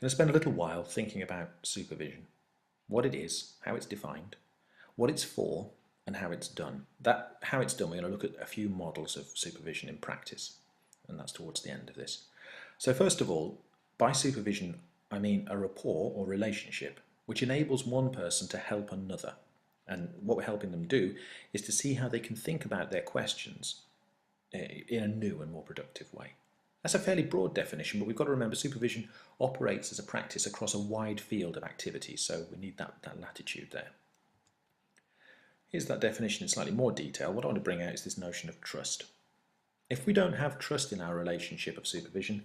going to spend a little while thinking about supervision, what it is, how it's defined, what it's for, and how it's done. How it's done, we're going to look at a few models of supervision in practice, and that's towards the end of this. So first of all, by supervision, I mean a rapport or relationship which enables one person to help another. And what we're helping them do is to see how they can think about their questions in a new and more productive way. That's a fairly broad definition, but we've got to remember supervision operates as a practice across a wide field of activities, so we need that latitude there. Here's that definition in slightly more detail. What I want to bring out is this notion of trust. If we don't have trust in our relationship of supervision,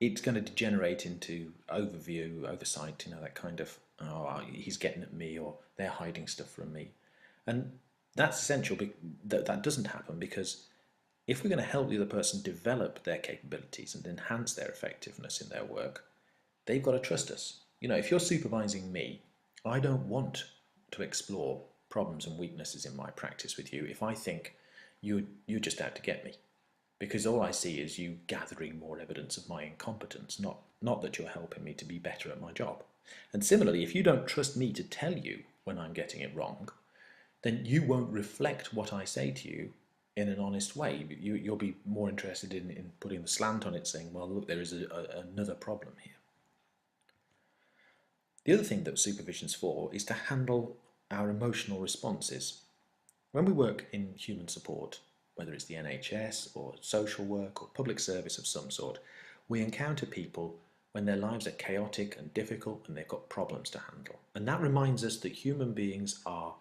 it's going to degenerate into overview, oversight, that kind of, oh, he's getting at me, or they're hiding stuff from me. And that's essential that doesn't happen, because if we're going to help the other person develop their capabilities and enhance their effectiveness in their work, they've got to trust us. If you're supervising me, I don't want to explore problems and weaknesses in my practice with you if I think you're just out to get me. Because all I see is you gathering more evidence of my incompetence, not that you're helping me to be better at my job. And similarly, if you don't trust me to tell you when I'm getting it wrong, then you won't reflect what I say to you in an honest way. You'll be more interested in putting the slant on it, saying, well, look, there is another problem here. The other thing that supervision's for is to handle our emotional responses. When we work in human support, whether it's the NHS or social work or public service of some sort, we encounter people when their lives are chaotic and difficult and they've got problems to handle. And that reminds us that human beings are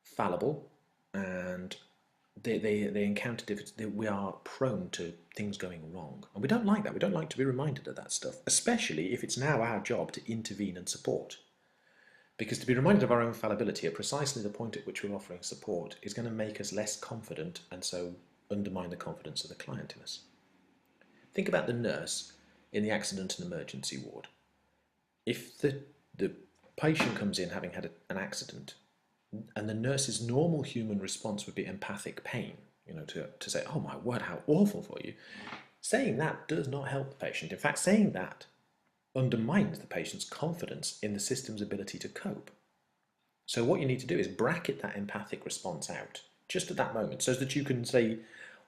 fallible and they encounter difficulties. We are prone to things going wrong. And we don't like that. We don't like to be reminded of that stuff, especially if it's now our job to intervene and support. Because to be reminded of our own fallibility at precisely the point at which we're offering support is going to make us less confident, and so undermine the confidence of the client in us. Think about the nurse in the accident and emergency ward. If the patient comes in having had an accident, and the nurse's normal human response would be empathic pain, to say, oh my word, how awful for you. Saying that does not help the patient. In fact, saying that undermines the patient's confidence in the system's ability to cope. So what you need to do is bracket that empathic response out just at that moment, so that you can say,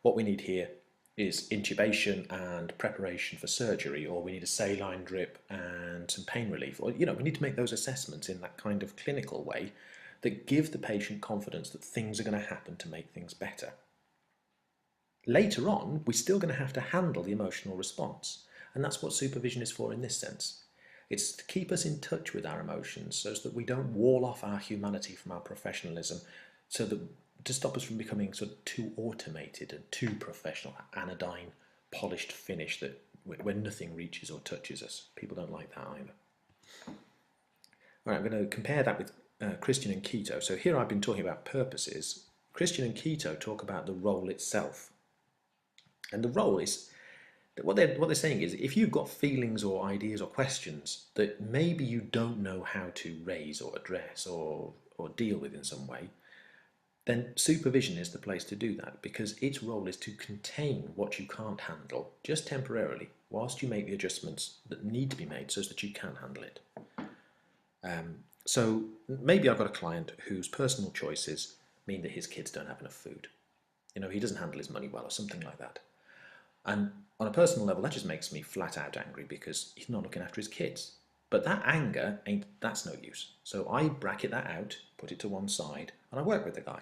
what we need here is intubation and preparation for surgery, or we need a saline drip and some pain relief, or we need to make those assessments in that kind of clinical way that give the patient confidence that things are going to happen to make things better. Later on, we're still going to have to handle the emotional response. And that's what supervision is for in this sense. It's to keep us in touch with our emotions so that we don't wall off our humanity from our professionalism, to stop us from becoming sort of too automated and too professional, anodyne, polished finish where nothing reaches or touches us. People don't like that either. All right, I'm going to compare that with Christian and Keto. So here I've been talking about purposes. Christian and Keto talk about the role itself. And the role is, what they're saying is, if you've got feelings or ideas or questions that maybe you don't know how to raise or address or deal with in some way, then supervision is the place to do that, because its role is to contain what you can't handle just temporarily whilst you make the adjustments that need to be made so that you can handle it. So maybe I've got a client whose personal choices mean that his kids don't have enough food. He doesn't handle his money well or something like that. And on a personal level, that just makes me flat out angry because he's not looking after his kids. But that anger, that's no use. So I bracket that out, put it to one side, and I work with the guy.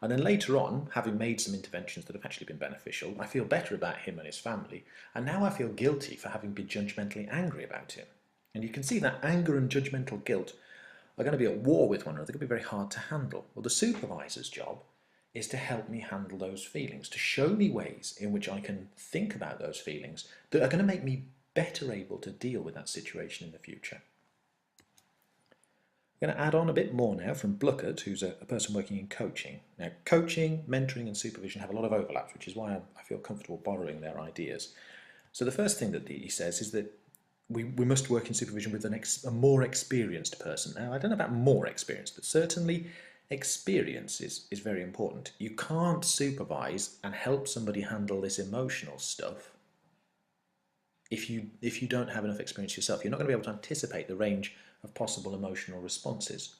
And then later on, having made some interventions that have actually been beneficial, I feel better about him and his family. And now I feel guilty for having been judgmentally angry about him. And you can see that anger and judgmental guilt are going to be at war with one another. They're going to be very hard to handle. Well, the supervisor's job is to help me handle those feelings, to show me ways in which I can think about those feelings that are going to make me better able to deal with that situation in the future. I'm going to add on a bit more now from Bluckert, who's a person working in coaching. Now, coaching, mentoring and supervision have a lot of overlaps, which is why I feel comfortable borrowing their ideas. So the first thing that he says is that we must work in supervision with a more experienced person. Now, I don't know about more experienced, but certainly experience is very important. You can't supervise and help somebody handle this emotional stuff if you don't have enough experience yourself, you're not going to be able to anticipate the range of possible emotional responses.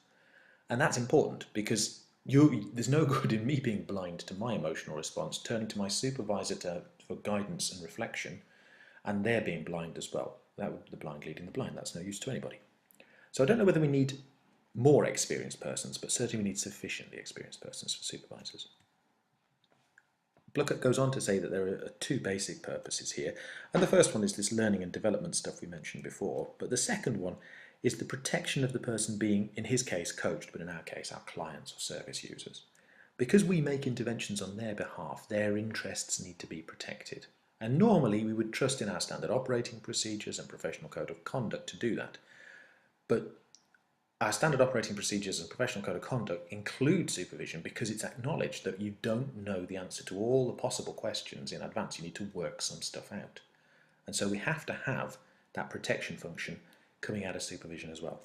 And that's important because there's no good in me being blind to my emotional response, turning to my supervisor for guidance and reflection, and they're being blind as well. That would be the blind leading the blind. That's no use to anybody. So I don't know whether we need more experienced persons, but certainly we need sufficiently experienced persons for supervisors. Bluckett goes on to say that there are two basic purposes here, and the first one is this learning and development stuff we mentioned before, but the second one is the protection of the person being, in his case, coached, but in our case, our clients or service users. Because we make interventions on their behalf, their interests need to be protected. And normally we would trust in our standard operating procedures and professional code of conduct to do that. But our standard operating procedures and professional code of conduct include supervision because it's acknowledged that you don't know the answer to all the possible questions in advance. You need to work some stuff out. And so we have to have that protection function coming out of supervision as well.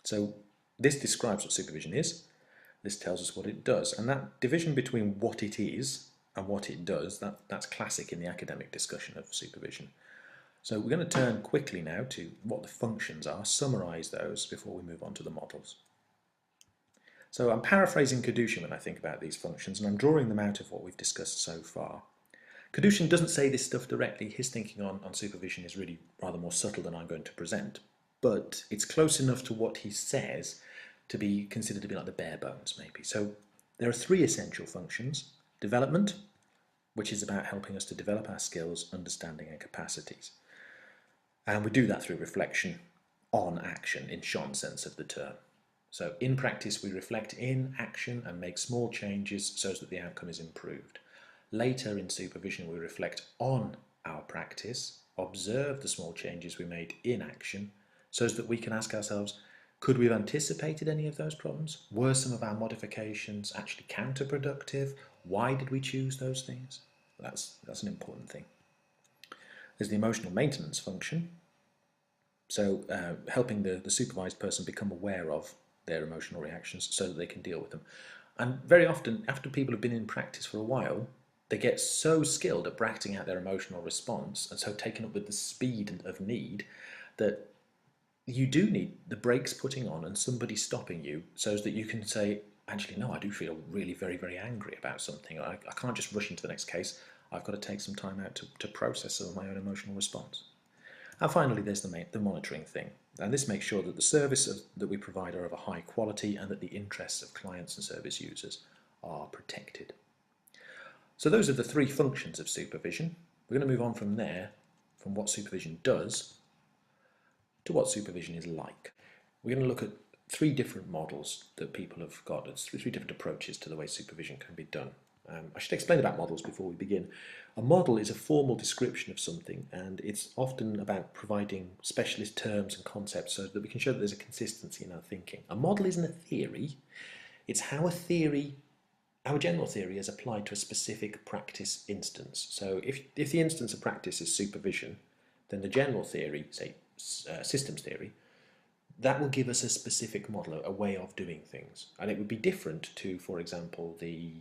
So this describes what supervision is. This tells us what it does. And that division between what it is and what it does, that's classic in the academic discussion of supervision. So we're going to turn quickly now to what the functions are, summarise those before we move on to the models. So I'm paraphrasing Kadushin when I think about these functions, and I'm drawing them out of what we've discussed so far. Kadushin doesn't say this stuff directly. His thinking on supervision is really rather more subtle than I'm going to present, but it's close enough to what he says to be considered to be like the bare bones, maybe. So there are three essential functions. Development, which is about helping us to develop our skills, understanding and capacities. And we do that through reflection on action in Sean's sense of the term. So in practice, we reflect in action and make small changes so that the outcome is improved. Later in supervision, we reflect on our practice, observe the small changes we made in action so that we can ask ourselves, could we have anticipated any of those problems? Were some of our modifications actually counterproductive? Why did we choose those things? That's an important thing. There's the emotional maintenance function, so helping the supervised person become aware of their emotional reactions so that they can deal with them. And very often, after people have been in practice for a while, they get so skilled at acting out their emotional response and so taken up with the speed of need that you do need the brakes putting on and somebody stopping you so that you can say, actually, no, I do feel really very, very angry about something. I can't just rush into the next case. I've got to take some time out to process some of my own emotional response. And finally, there's the monitoring thing. And this makes sure that the services that we provide are of a high quality and that the interests of clients and service users are protected. So those are the three functions of supervision. We're going to move on from there, from what supervision does, to what supervision is like. We're going to look at three different models that people have got. It's three different approaches to the way supervision can be done. I should explain about models before we begin. A model is a formal description of something, and it's often about providing specialist terms and concepts so that we can show that there's a consistency in our thinking. A model isn't a theory. It's how our general theory is applied to a specific practice instance. So if the instance of practice is supervision, then the general theory, say systems theory, that will give us a specific model, a way of doing things. And it would be different to, for example, the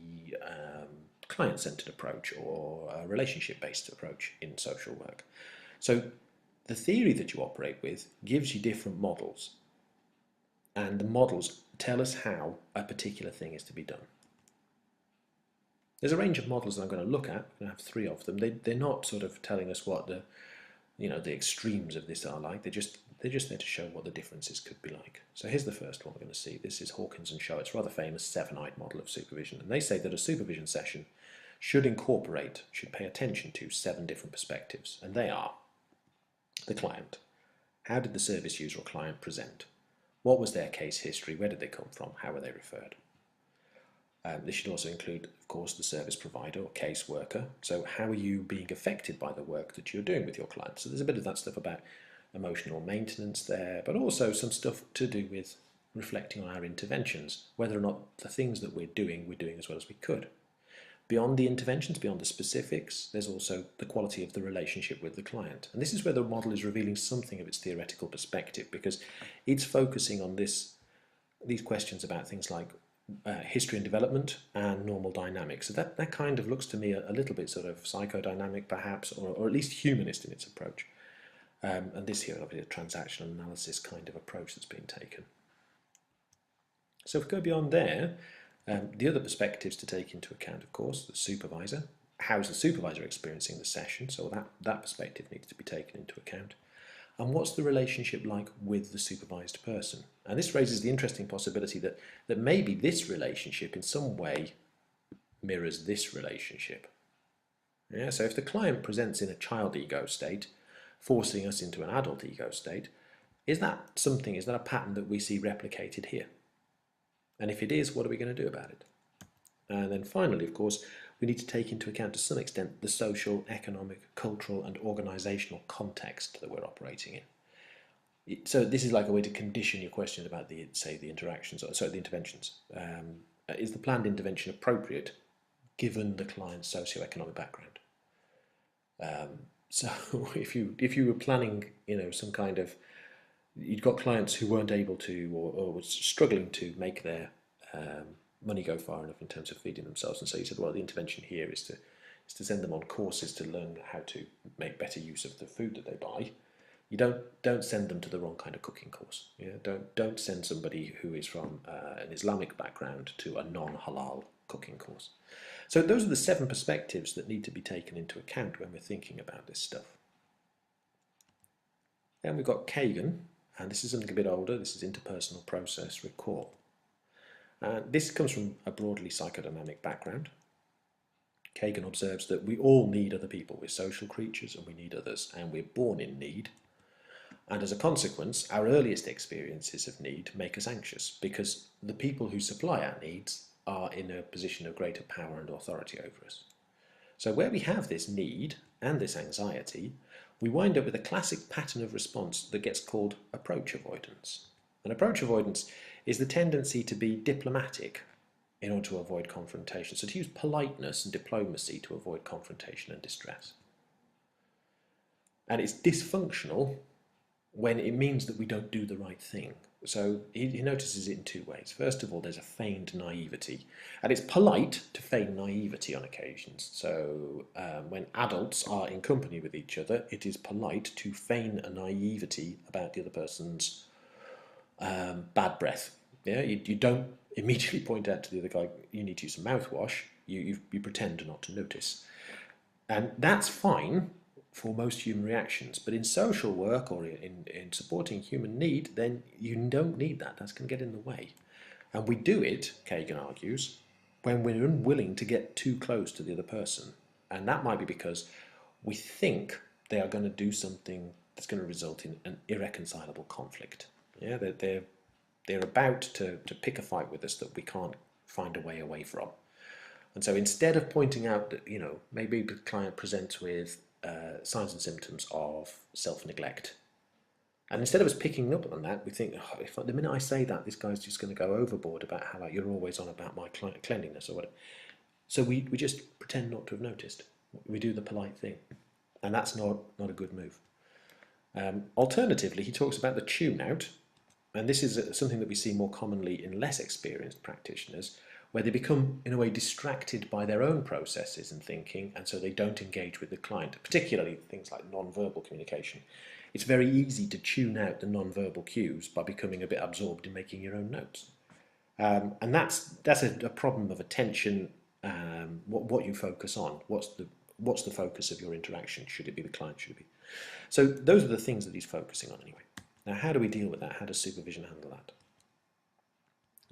client-centered approach or a relationship-based approach in social work. So the theory that you operate with gives you different models. And the models tell us how a particular thing is to be done. There's a range of models that I'm going to look at. I'm going to have three of them. They're not sort of telling us what the extremes of this are like. They're just there to show what the differences could be like. So here's the first one we're going to see. This is Hawkins and Shohet. It's a rather famous seven-eyed model of supervision. And they say that a supervision session should pay attention to 7 different perspectives. And they are the client. How did the service user or client present? What was their case history? Where did they come from? How were they referred? This should also include, of course, the service provider or case worker. So how are you being affected by the work that you're doing with your client? So there's a bit of that stuff about emotional maintenance there, but also some stuff to do with reflecting on our interventions, whether or not the things that we're doing as well as we could. Beyond the interventions, beyond the specifics, there's also the quality of the relationship with the client. And this is where the model is revealing something of its theoretical perspective, because it's focusing on these questions about things like history and development, and normal dynamics. So that kind of looks to me a little bit sort of psychodynamic perhaps, or at least humanist in its approach. And this here obviously a transactional analysis kind of approach that's been taken. So if we go beyond there, the other perspectives to take into account, of course, the supervisor. How's the supervisor experiencing the session? So that perspective needs to be taken into account. And what's the relationship like with the supervised person? And this raises the interesting possibility that maybe this relationship in some way mirrors this relationship. Yeah, so if the client presents in a child ego state, forcing us into an adult ego state, is that a pattern that we see replicated here? And if it is, what are we going to do about it? And then finally, of course, we need to take into account to some extent the social, economic, cultural and organisational context that we're operating in. So this is like a way to condition your question about the interventions. Is the planned intervention appropriate given the client's socio-economic background? So if you were planning, some kind of, you'd got clients who weren't able to or was struggling to make their money go far enough in terms of feeding themselves, and so you said, well, the intervention here is to send them on courses to learn how to make better use of the food that they buy. You don't send them to the wrong kind of cooking course. Yeah, don't send somebody who is from an Islamic background to a non-halal cooking course. So those are the 7 perspectives that need to be taken into account when we're thinking about this stuff. Then we've got Kagan, and this is something a bit older. This is interpersonal process recall. This comes from a broadly psychodynamic background. Kagan observes that we all need other people. We're social creatures and we need others, and we're born in need. And as a consequence, our earliest experiences of need make us anxious because the people who supply our needs are in a position of greater power and authority over us. So where we have this need and this anxiety, we wind up with a classic pattern of response that gets called approach avoidance. And approach avoidance is the tendency to be diplomatic in order to avoid confrontation. So to use politeness and diplomacy to avoid confrontation and distress. And it's dysfunctional when it means that we don't do the right thing. So he notices it in 2 ways. First of all, there's a feigned naivety. And it's polite to feign naivety on occasions. So when adults are in company with each other, it is polite to feign a naivety about the other person's bad breath. Yeah, you don't immediately point out to the other guy, you need to use some mouthwash. You pretend not to notice. And that's fine for most human reactions, but in social work or in supporting human need, then you don't need that. That's going to get in the way. And we do it, Kagan argues, when we're unwilling to get too close to the other person. And that might be because we think they are going to do something that's going to result in an irreconcilable conflict. Yeah, they're about to pick a fight with us that we can't find a way away from. And so instead of pointing out that, maybe the client presents with signs and symptoms of self-neglect, and instead of us picking up on that, we think, if the minute I say that, this guy's just going to go overboard about how you're always on about my cleanliness or whatever. So we just pretend not to have noticed. We do the polite thing, and that's not a good move. Alternatively, he talks about the tune-out, and this is something that we see more commonly in less experienced practitioners, where they become, in a way, distracted by their own processes and thinking, and so they don't engage with the client, particularly things like non-verbal communication. It's very easy to tune out the non-verbal cues by becoming a bit absorbed in making your own notes. And that's a problem of attention, what you focus on, what's the focus of your interaction. Should it be the client? Should it be? So those are the things that he's focusing on anyway. Now, how do we deal with that? How does supervision handle that?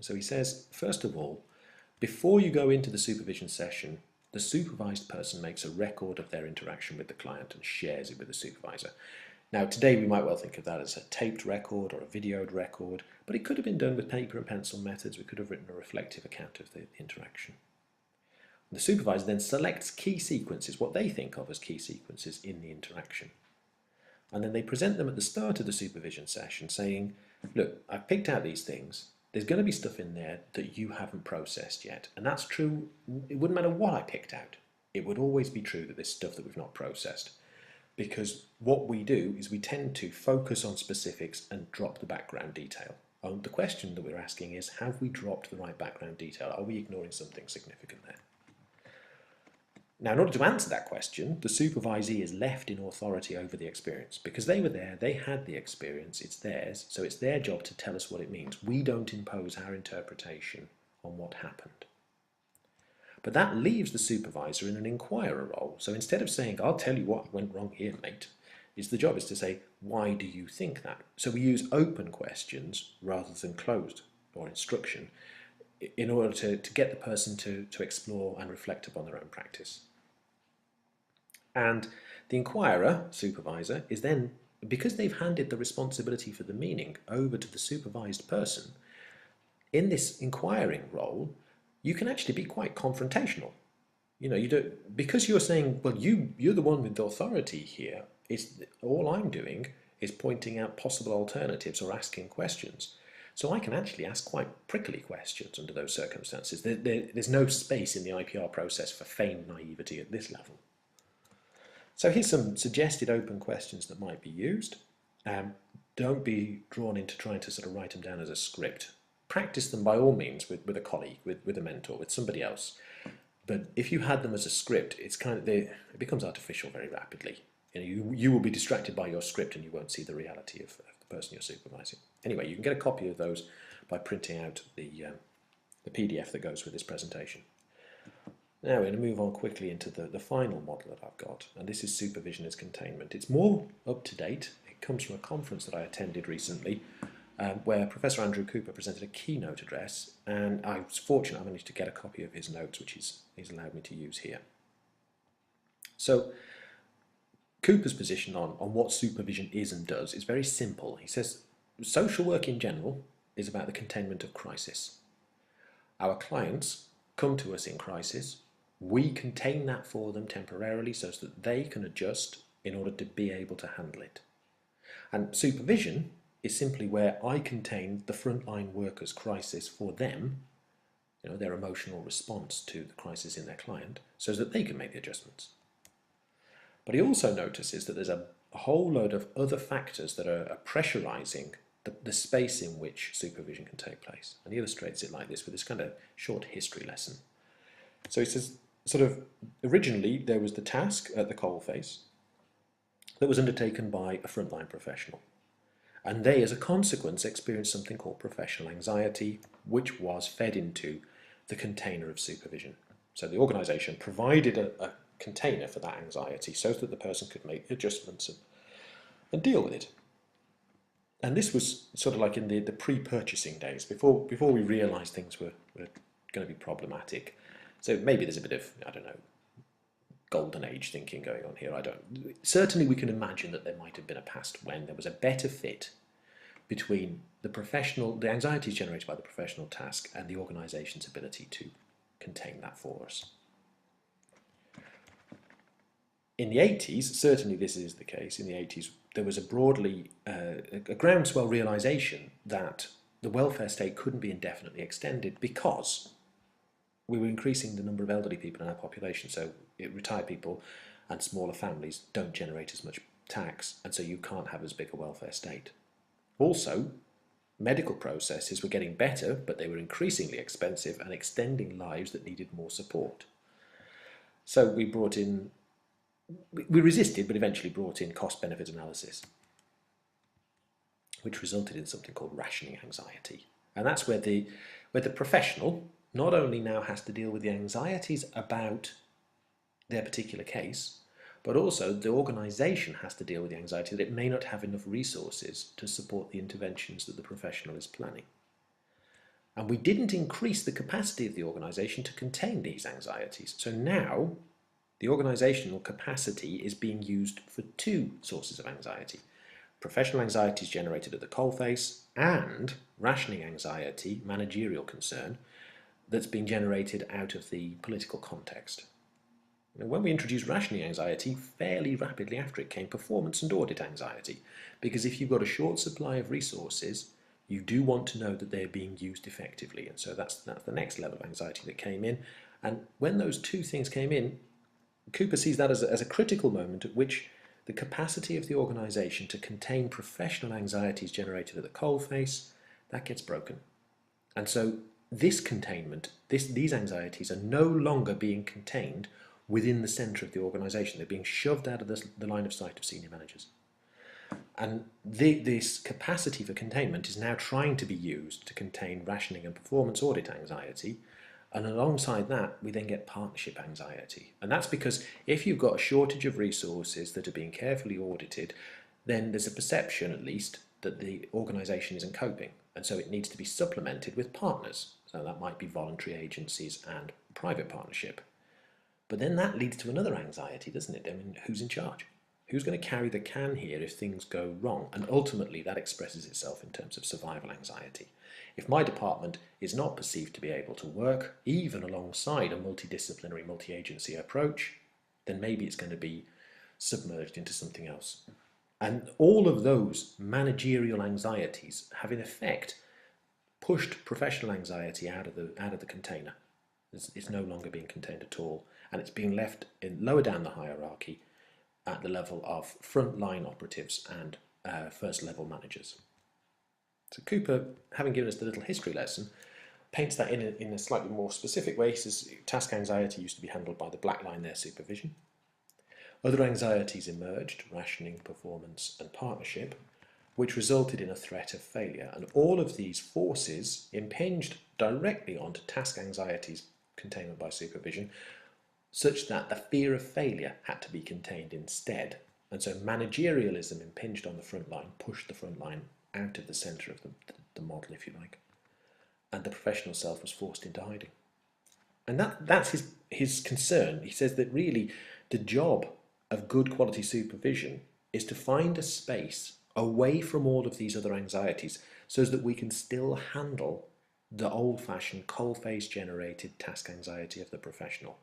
So he says, first of all, before you go into the supervision session, the supervised person makes a record of their interaction with the client and shares it with the supervisor. Now, today we might well think of that as a taped record or a videoed record, but it could have been done with paper and pencil methods. We could have written a reflective account of the interaction. The supervisor then selects key sequences, what they think of as key sequences in the interaction. And then they present them at the start of the supervision session saying, look, I've picked out these things. There's going to be stuff in there that you haven't processed yet. And that's true. It wouldn't matter what I picked out. It would always be true that there's stuff that we've not processed. Because what we do is we tend to focus on specifics and drop the background detail. The question that we're asking is, have we dropped the right background detail? Are we ignoring something significant there? Now, in order to answer that question, the supervisee is left in authority over the experience. Because they were there, they had the experience, it's theirs, so it's their job to tell us what it means. We don't impose our interpretation on what happened. But that leaves the supervisor in an inquirer role. So instead of saying, I'll tell you what went wrong here, mate, the job is to say, why do you think that? So we use open questions rather than closed or instruction in order to get the person to explore and reflect upon their own practice. And the inquirer, supervisor, is then, because they've handed the responsibility for the meaning over to the supervised person, in this inquiring role, you can actually be quite confrontational. You know, you don't, because you're saying, well, you're the one with the authority here. All I'm doing is pointing out possible alternatives or asking questions. So I can actually ask quite prickly questions under those circumstances. There's no space in the IPR process for feigned naivety at this level. So here's some suggested open questions that might be used. Don't be drawn into trying to sort of write them down as a script. Practice them by all means with a colleague, with a mentor, with somebody else. But if you had them as a script, it becomes artificial very rapidly. You will be distracted by your script and you won't see the reality of the person you're supervising. Anyway, you can get a copy of those by printing out the PDF that goes with this presentation. Now we're going to move on quickly into the final model that I've got, and this is supervision as containment. It's more up to date. It comes from a conference that I attended recently where Professor Andrew Cooper presented a keynote address, and I was fortunate I managed to get a copy of his notes, which he's allowed me to use here. So Cooper's position on what supervision is and does is very simple. He says social work in general is about the containment of crisis. Our clients come to us in crisis. We contain that for them temporarily so that they can adjust in order to be able to handle it. And supervision is simply where I contain the frontline workers' crisis for them, their emotional response to the crisis in their client, so that they can make the adjustments. But he also notices that there's a whole load of other factors that are pressurizing the space in which supervision can take place. And he illustrates it like this with this kind of short history lesson. So he says, sort of, originally there was the task at the coalface that was undertaken by a frontline professional. And they, as a consequence, experienced something called professional anxiety, which was fed into the container of supervision. So the organisation provided a container for that anxiety so that the person could make adjustments and deal with it. And this was sort of like in the pre-purchasing days, before we realised things were going to be problematic. So maybe there's a bit of, golden age thinking going on here. Certainly we can imagine that there might have been a past when there was a better fit between the anxieties generated by the professional task and the organisation's ability to contain that for us. In the 80s, certainly this is the case, in the 80s there was a groundswell realisation that the welfare state couldn't be indefinitely extended because we were increasing the number of elderly people in our population, so retired people and smaller families don't generate as much tax, and so you can't have as big a welfare state. Also, medical processes were getting better, but they were increasingly expensive and extending lives that needed more support. So we resisted, but eventually brought in cost-benefit analysis, which resulted in something called rationing anxiety. And that's where the professional not only now has to deal with the anxieties about their particular case, but also the organisation has to deal with the anxiety that it may not have enough resources to support the interventions that the professional is planning. And we didn't increase the capacity of the organisation to contain these anxieties. So now the organisational capacity is being used for two sources of anxiety. Professional anxieties generated at the coalface and rationing anxiety, managerial concern, that's being generated out of the political context. Now, when we introduced rationing anxiety, fairly rapidly after it came performance and audit anxiety, because if you've got a short supply of resources, you do want to know that they're being used effectively, and so that's the next level of anxiety that came in. And when those two things came in, Cooper sees that as a critical moment at which the capacity of the organisation to contain professional anxieties generated at the coalface, that gets broken. And so this containment, these anxieties are no longer being contained within the centre of the organisation. They're being shoved out of the line of sight of senior managers. And this capacity for containment is now trying to be used to contain rationing and performance audit anxiety. And alongside that, we then get partnership anxiety. And that's because if you've got a shortage of resources that are being carefully audited, then there's a perception, at least, that the organisation isn't coping. And so it needs to be supplemented with partners. So that might be voluntary agencies and private partnership. But then that leads to another anxiety, doesn't it? I mean, who's in charge? Who's going to carry the can here if things go wrong? And ultimately that expresses itself in terms of survival anxiety. If my department is not perceived to be able to work, even alongside a multidisciplinary, multi-agency approach, then maybe it's going to be submerged into something else. And all of those managerial anxieties have in effect pushed professional anxiety out of the container. It's no longer being contained at all, and it's being left lower down the hierarchy at the level of frontline operatives and first level managers. So Cooper, having given us the little history lesson, paints that in a slightly more specific way. He says task anxiety used to be handled by the black line there, supervision. Other anxieties emerged, rationing, performance and partnership, which resulted in a threat of failure. And all of these forces impinged directly onto task anxiety's containment by supervision, such that the fear of failure had to be contained instead. And so managerialism impinged on the front line, pushed the front line out of the centre of the model, if you like. And the professional self was forced into hiding. And that's his concern. He says that really the job of good quality supervision is to find a space away from all of these other anxieties so that we can still handle the old-fashioned coal-face generated task anxiety of the professional.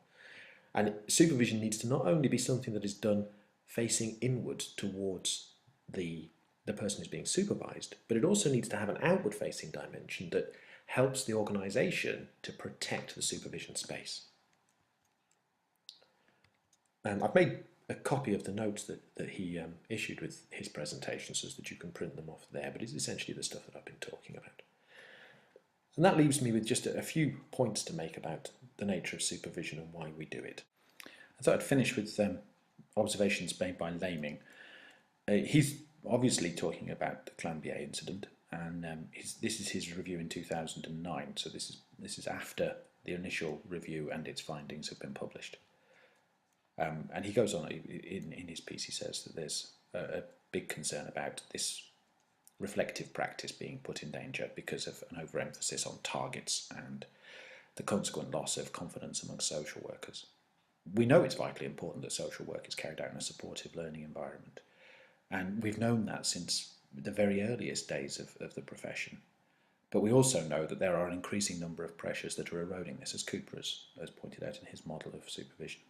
And supervision needs to not only be something that is done facing inwards towards the person who's being supervised, but it also needs to have an outward-facing dimension that helps the organisation to protect the supervision space. I've made a copy of the notes that he issued with his presentation so that you can print them off there, but it's essentially the stuff that I've been talking about. And that leaves me with just a few points to make about the nature of supervision and why we do it. I thought I'd finish with observations made by Laming. He's obviously talking about the Clambier incident, and this is his review in 2009, so this is after the initial review and its findings have been published. And he goes on, in his piece he says that there's a big concern about this reflective practice being put in danger because of an overemphasis on targets and the consequent loss of confidence among social workers. We know it's vitally important that social work is carried out in a supportive learning environment, and we've known that since the very earliest days of the profession. But we also know that there are an increasing number of pressures that are eroding this, as Cooper has pointed out in his model of supervision.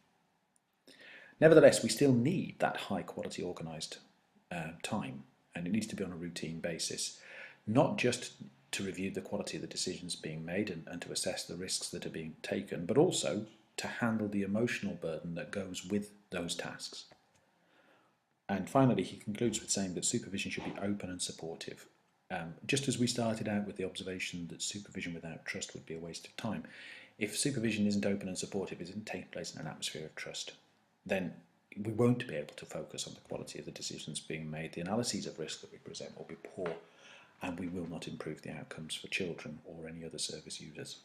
Nevertheless, we still need that high quality organised time, and it needs to be on a routine basis, not just to review the quality of the decisions being made and to assess the risks that are being taken, but also to handle the emotional burden that goes with those tasks. And finally, he concludes with saying that supervision should be open and supportive. Just as we started out with the observation that supervision without trust would be a waste of time, if supervision isn't open and supportive, it isn't taking place in an atmosphere of trust, then we won't be able to focus on the quality of the decisions being made. The analyses of risk that we present will be poor, and we will not improve the outcomes for children or any other service users.